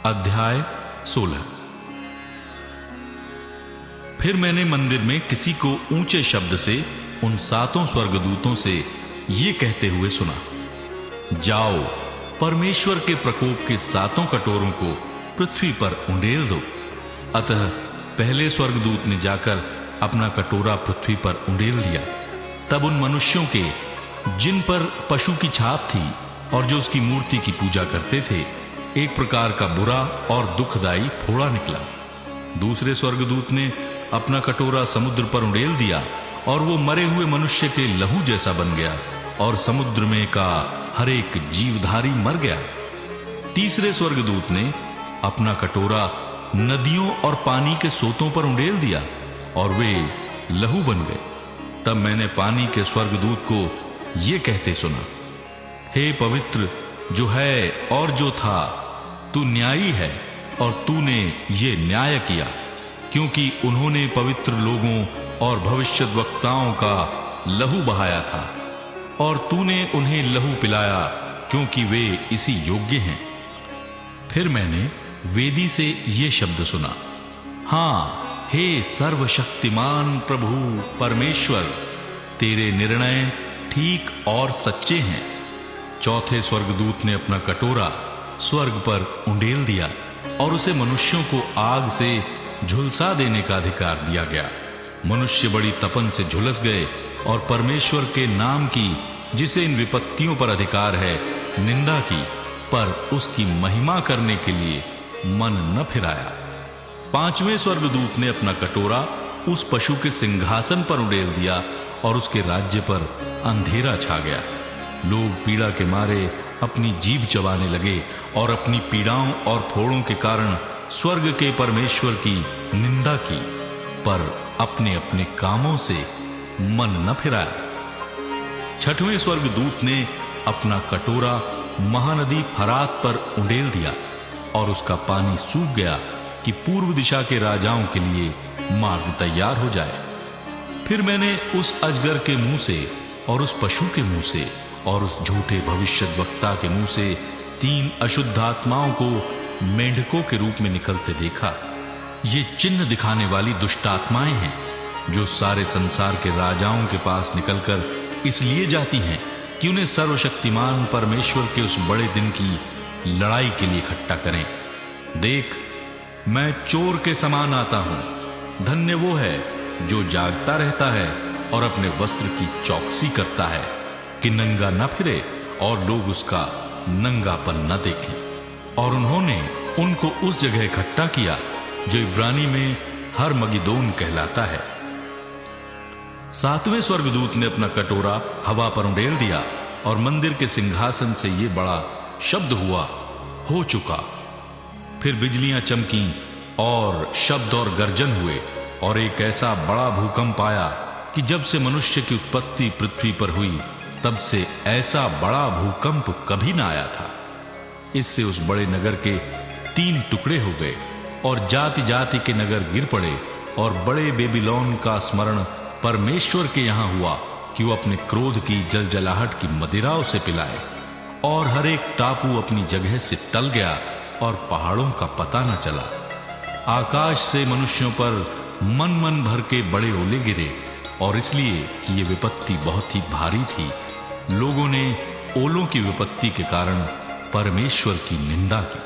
अध्याय 16। फिर मैंने मंदिर में किसी को ऊंचे शब्द से उन सातों स्वर्गदूतों से ये कहते हुए सुना, जाओ, परमेश्वर के प्रकोप के सातों कटोरों को पृथ्वी पर उंडेल दो। अतः पहले स्वर्गदूत ने जाकर अपना कटोरा पृथ्वी पर उंडेल दिया। तब उन मनुष्यों के जिन पर पशु की छाप थी और जो उसकी मूर्ति की पूजा करते थे, एक प्रकार का बुरा और दुखदाई फोड़ा निकला। दूसरे स्वर्गदूत ने अपना कटोरा समुद्र पर उंडेल दिया और वो मरे हुए मनुष्य के लहू जैसा बन गया और समुद्र में का हर एक जीवधारी मर गया। तीसरे स्वर्गदूत ने अपना कटोरा नदियों और पानी के सोतों पर उंडेल दिया और वे लहू बन गए। तब मैंने पानी के स्वर्गदूत को ये कहते सुना, हे पवित्र जो है और जो था, तू न्यायी है और तूने ये न्याय किया, क्योंकि उन्होंने पवित्र लोगों और भविष्यद्वक्ताओं का लहू बहाया था और तूने उन्हें लहू पिलाया, क्योंकि वे इसी योग्य हैं। फिर मैंने वेदी से ये शब्द सुना, हाँ, हे सर्वशक्तिमान प्रभु परमेश्वर, तेरे निर्णय ठीक और सच्चे हैं। चौथे स्वर्गदूत ने अपना कटोरा स्वर्ग पर उंडेल दिया और उसे मनुष्यों को आग से झुलसा देने का अधिकार दिया गया। मनुष्य बड़ी तपन से झुलस गए और परमेश्वर के नाम की, जिसे इन विपत्तियों पर अधिकार है, निंदा की, पर उसकी महिमा करने के लिए मन न फिराया। पांचवें स्वर्गदूत ने अपना कटोरा उस पशु के सिंहासन पर उंडेल दिया और उसके राज्य पर अंधेरा छा गया। लोग पीड़ा के मारे अपनी जीभ चबाने लगे और अपनी पीड़ाओं और फोड़ों के कारण स्वर्ग के परमेश्वर की निंदा की, पर अपने अपने कामों से मन न फिराया। छठवें स्वर्गदूत ने अपना कटोरा महानदी फरात पर उंडेल दिया और उसका पानी सूख गया कि पूर्व दिशा के राजाओं के लिए मार्ग तैयार हो जाए। फिर मैंने उस अजगर के मुंह से और उस पशु के मुंह से और उस झूठे भविष्यद्वक्ता के मुंह से 3 अशुद्ध आत्माओं को मेंढकों के रूप में निकलते देखा। ये चिन्ह दिखाने वाली दुष्ट आत्माएं हैं, जो सारे संसार के राजाओं के पास निकलकर इसलिए जाती हैं कि उन्हें सर्वशक्तिमान परमेश्वर के उस बड़े दिन की लड़ाई के लिए इकट्ठा करें। देख, मैं चोर के समान आता हूं। धन्य वो है जो जागता रहता है और अपने वस्त्र की चौकसी करता है, कि नंगा न फिरे और लोग उसका नंगापन न देखें। और उन्होंने उनको उस जगह इकट्ठा किया जो इब्रानी में हरमगिदोन कहलाता है। सातवें स्वर्गदूत ने अपना कटोरा हवा पर उंडेल दिया और मंदिर के सिंहासन से ये बड़ा शब्द हुआ, हो चुका। फिर बिजलियां चमकी और शब्द और गर्जन हुए और एक ऐसा बड़ा भूकंप आया कि जब से मनुष्य की उत्पत्ति पृथ्वी पर हुई, तब से ऐसा बड़ा भूकंप कभी ना आया था। इससे उस बड़े नगर के 3 टुकड़े हो गए और जाति जाति के नगर गिर पड़े। और बड़े बेबीलोन का स्मरण परमेश्वर के यहां हुआ कि वो अपने क्रोध की जलजलाहट की मदिरा उसे पिलाए। और हर एक टापू अपनी जगह से टल गया और पहाड़ों का पता न चला। आकाश से मनुष्यों पर मन मन भर के बड़े ओले गिरे, और इसलिए कि ये विपत्ति बहुत ही भारी थी, लोगों ने ओलों की विपत्ति के कारण परमेश्वर की निंदा की।